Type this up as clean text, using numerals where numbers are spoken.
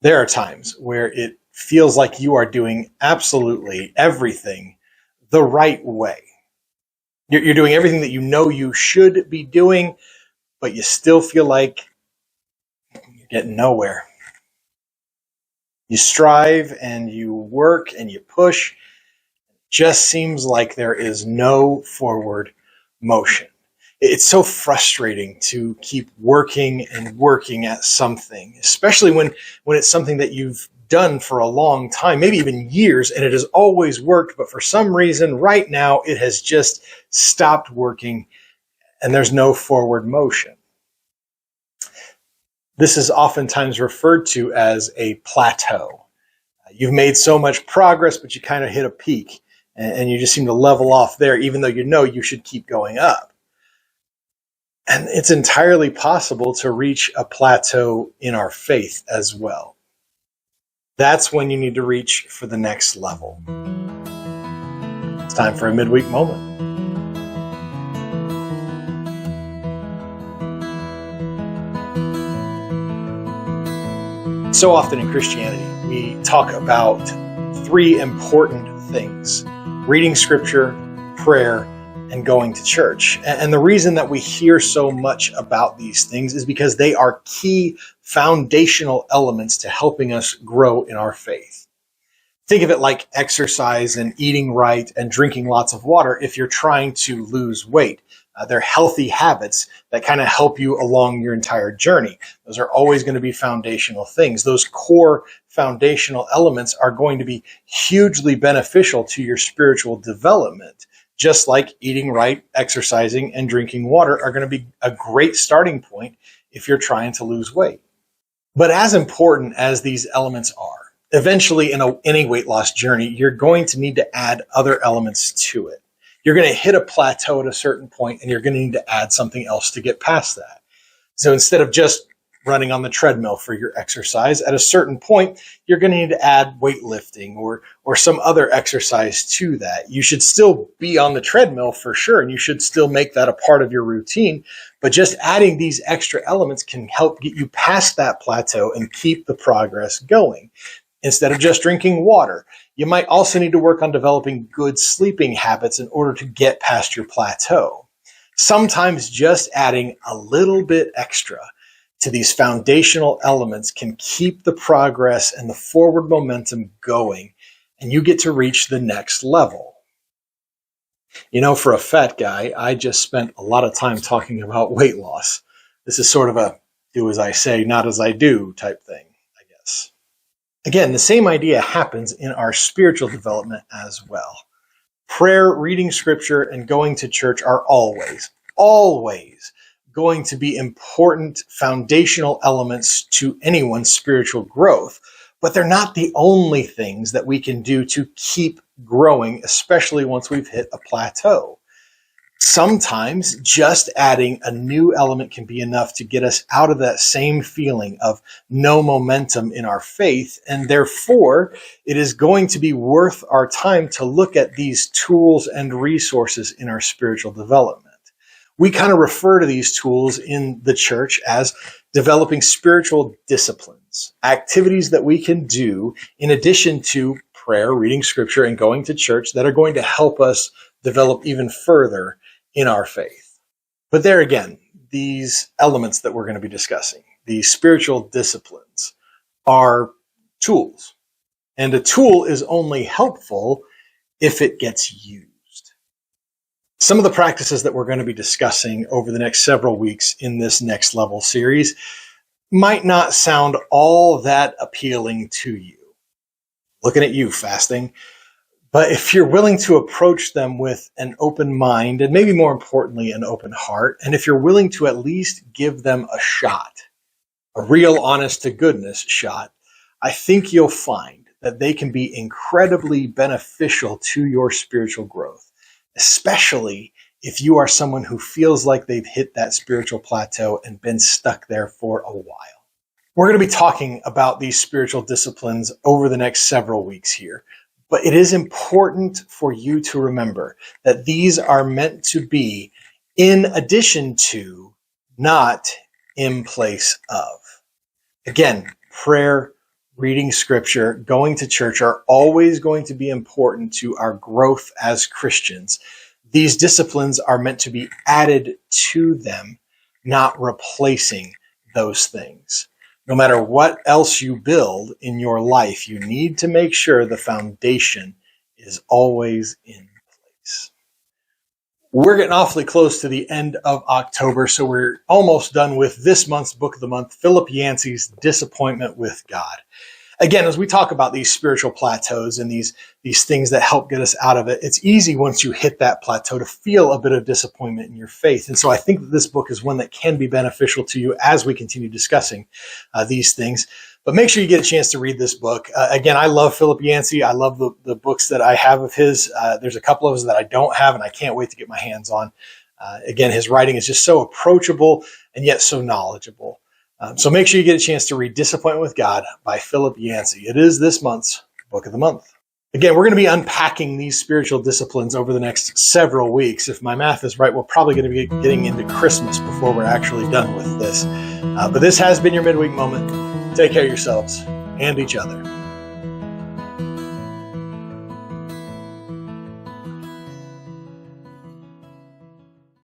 There are times where it feels like you are doing absolutely everything the right way. You're doing everything that you know you should be doing, but you still feel like you're getting nowhere. You strive and you work and you push. Just seems like there is no forward motion. It's so frustrating to keep working and working at something, especially when it's something that you've done for a long time, maybe even years, and it has always worked, but for some reason right now it has just stopped working and there's no forward motion. This is oftentimes referred to as a plateau. You've made so much progress, but you kind of hit a peak and you just seem to level off there, even though you know you should keep going up. And it's entirely possible to reach a plateau in our faith as well. That's when you need to reach for the next level. It's time for a midweek moment. So often in Christianity, we talk about three important things: reading scripture, prayer, and going to church. And the reason that we hear so much about these things is because they are key foundational elements to helping us grow in our faith. Think of it like exercise and eating right and drinking lots of water if you're trying to lose weight. They're healthy habits that kind of help you along your entire journey. Those are always going to be foundational things. Those core foundational elements are going to be hugely beneficial to your spiritual development. Just like eating right, exercising, and drinking water are going to be a great starting point if you're trying to lose weight. But as important as these elements are, eventually in any weight loss journey, you're going to need to add other elements to it. You're going to hit a plateau at a certain point, and you're going to need to add something else to get past that. So instead of just running on the treadmill for your exercise, at a certain point, you're going to need to add weightlifting or some other exercise to that. You should still be on the treadmill for sure, and you should still make that a part of your routine. But just adding these extra elements can help get you past that plateau and keep the progress going. Instead of just drinking water, you might also need to work on developing good sleeping habits in order to get past your plateau. Sometimes just adding a little bit extra to these foundational elements can keep the progress and the forward momentum going, and you get to reach the next level. You know, for a fat guy, I just spent a lot of time talking about weight loss. This is sort of a do as I say, not as I do type thing, I guess. Again, the same idea happens in our spiritual development as well. Prayer, reading scripture, and going to church are always going to be important foundational elements to anyone's spiritual growth, but they're not the only things that we can do to keep growing, especially once we've hit a plateau. Sometimes just adding a new element can be enough to get us out of that same feeling of no momentum in our faith, and therefore it is going to be worth our time to look at these tools and resources in our spiritual development. We kind of refer to these tools in the church as developing spiritual disciplines, activities that we can do in addition to prayer, reading scripture, and going to church that are going to help us develop even further in our faith. But there again, these elements that we're going to be discussing, these spiritual disciplines, are tools. And a tool is only helpful if it gets used. Some of the practices that we're going to be discussing over the next several weeks in this Next Level series might not sound all that appealing to you. Looking at you, fasting. But if you're willing to approach them with an open mind, and maybe more importantly, an open heart, and if you're willing to at least give them a shot, a real honest to goodness shot, I think you'll find that they can be incredibly beneficial to your spiritual growth, especially if you are someone who feels like they've hit that spiritual plateau and been stuck there for a while. We're going to be talking about these spiritual disciplines over the next several weeks here. But it is important for you to remember that these are meant to be in addition to, not in place of. Again, prayer, reading scripture, going to church are always going to be important to our growth as Christians. These disciplines are meant to be added to them, not replacing those things. No matter what else you build in your life, you need to make sure the foundation is always in place. We're getting awfully close to the end of October, so we're almost done with this month's Book of the Month, Philip Yancey's Disappointment with God. Again, as we talk about these spiritual plateaus and these things that help get us out of it, it's easy once you hit that plateau to feel a bit of disappointment in your faith. And so I think that this book is one that can be beneficial to you as we continue discussing these things. But make sure you get a chance to read this book. Again, I love Philip Yancey. I love the books that I have of his. There's a couple of those that I don't have, and I can't wait to get my hands on. Again, his writing is just so approachable and yet so knowledgeable. So make sure you get a chance to read Disappointment with God by Philip Yancey. It is this month's Book of the Month. Again, we're going to be unpacking these spiritual disciplines over the next several weeks. If my math is right, we're probably going to be getting into Christmas before we're actually done with this. But this has been your midweek moment. Take care of yourselves and each other.